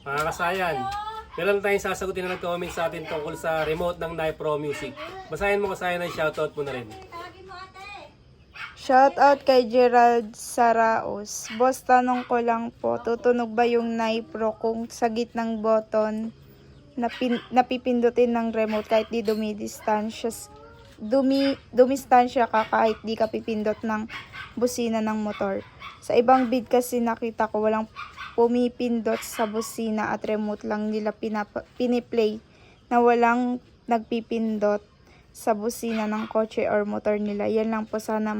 Mga kasayan, meron tayong sasagutin na nag-comment sa atin tungkol sa remote ng Nai Pro Music. Basahin mo kasayan ng shoutout mo na rin. Shoutout kay Gerald Saraos. Boss, tanong ko lang po, tutunog ba yung Nai Pro kung sa gitnang button napipindutin ng remote kahit di dumistansya ka kahit di ka pipindot ng busina ng motor? Sa ibang bid kasi nakita ko walang pumipindot sa busina at remote lang nila piniplay na walang nagpipindot sa busina ng kotse or motor nila. Yan lang po, sana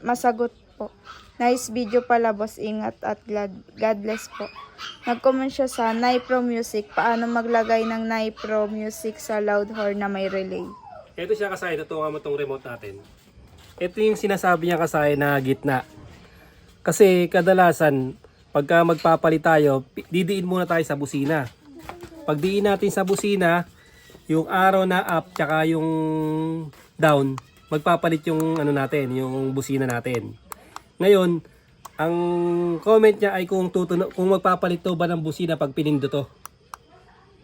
masagot po. Nice video pala, boss. Ingat at God bless po. Nag-comment siya sa Nai Pro Music. Paano maglagay ng Nai Pro Music sa loud horn na may relay? Ito siya kasayan, tutungan mo itong remote natin. Ito yung sinasabi niya kasayan na gitna. Kasi kadalasan, pagka magpapalit tayo, didiin muna tayo sa busina. Pag diin natin sa busina, yung arrow na up tsaka yung down, magpapalit yung ano natin, yung busina natin. Ngayon, ang comment niya ay kung magpapalit to ba ng busina pag pinindo to.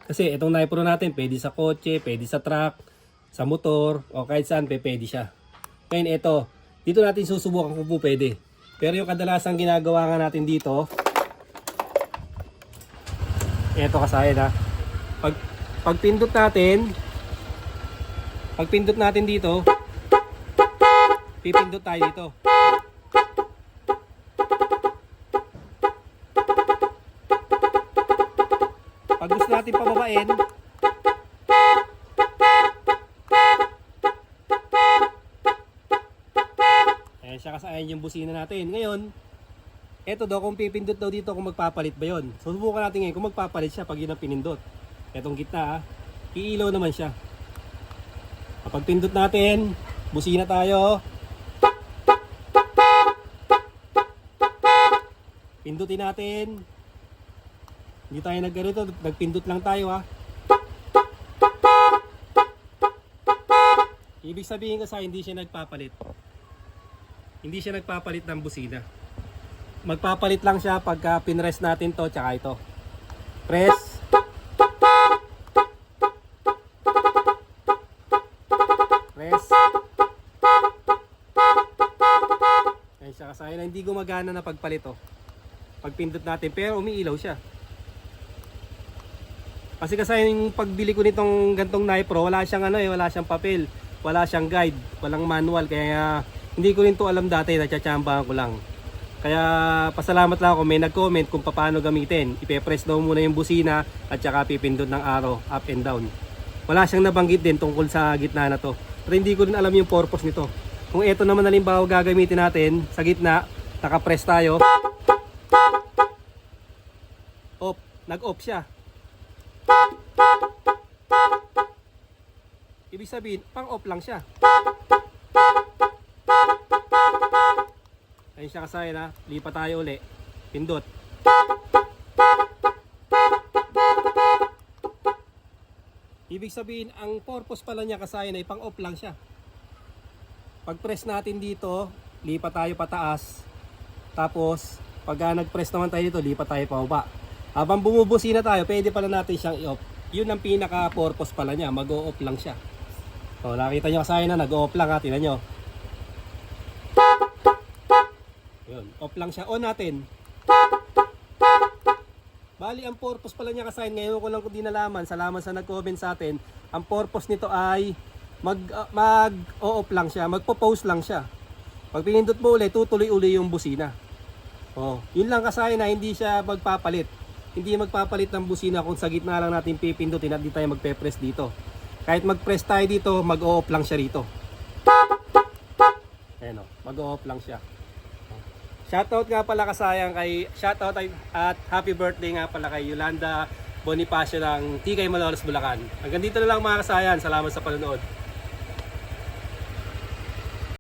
Kasi itong Nai Pro natin, pwede sa kotse, pwede sa truck, sa motor, o kahit saan pwede siya. Ngayon ito, dito natin susubukan kung po pwede. Pero yung kadalasang ginagawa nga natin dito, ito kasayan ha. Pagpindot natin dito, pipindot tayo dito. Pag gusto natin pababain, ayan siya kasayan yung busina natin. Ngayon, eto daw kung pipindot daw dito kung magpapalit ba yun. So subukan natin ngayon kung magpapalit siya pag yun ang pinindot. Etong gitna, iilaw naman siya. Kapag pindot natin, busina tayo. Pindutin natin. Hindi tayo nagganito, nagpindot lang tayo ha. Ibig sabihin kasi hindi siya nagpapalit. Hindi siya nagpapalit ng busina. Magpapalit lang siya pagka pinrest natin to tsaka ito. Press. Press. Ayan siya kasi na hindi gumagana na pagpalit oh. Pagpindot natin pero umiilaw siya. Kasi yung pagbili ko nitong gantong Nai Pro, wala siyang wala siyang papel, wala siyang guide, walang manual, kaya hindi ko rin to alam dati, natsyatsambahan ko lang. Kaya pasalamat lang ako may nag-comment kung paano gamitin. Ipe-press daw muna yung busina at saka pipindot ng arrow up and down. Wala siyang nabanggit din tungkol sa gitna na to. Pero hindi ko rin alam yung purpose nito. Kung ito naman halimbawa gagamitin natin sa gitna, naka-press tayo. Off, nag-off siya. Ibig sabihin, pang-off lang siya. Ayun siya kasayan ha. Lipat tayo uli. Pindot. Ibig sabihin, ang purpose pala niya kasayan ay pang-off lang siya. Pag press natin dito, lipat tayo pataas. Tapos, pag nag-press naman tayo dito, lipat tayo pababa. Habang bumubusina tayo, pwede pala natin siyang i-off. Yun ang pinaka-purpose pala niya. Mag-o-off lang siya. So, nakita nyo kasayan na nag-off lang ha. Tingnan nyo. Yun, off lang siya. On natin. Bali, ang purpose pala niya kasayan, ngayon ko lang kung di nalaman, salamat sa nag-comment sa atin, ang purpose nito ay mag-off lang siya, magpo-pause lang siya. Pag pinindot mo ulit, tutuloy-uli yung busina. Oh, yun lang kasayan na hindi siya magpapalit. Hindi magpapalit ng busina kung sa gitna lang natin pipindutin at di tayo magpe-press dito. Kahit mag-press tayo dito, mag-off lang siya rito. Ayan o, mag-off lang siya. Shoutout nga pala kasayang shoutout at happy birthday nga pala kay Yolanda Bonifacio ng Tikay Malolos, Bulacan. Hanggang dito na lang mga kasayan. Salamat sa panonood.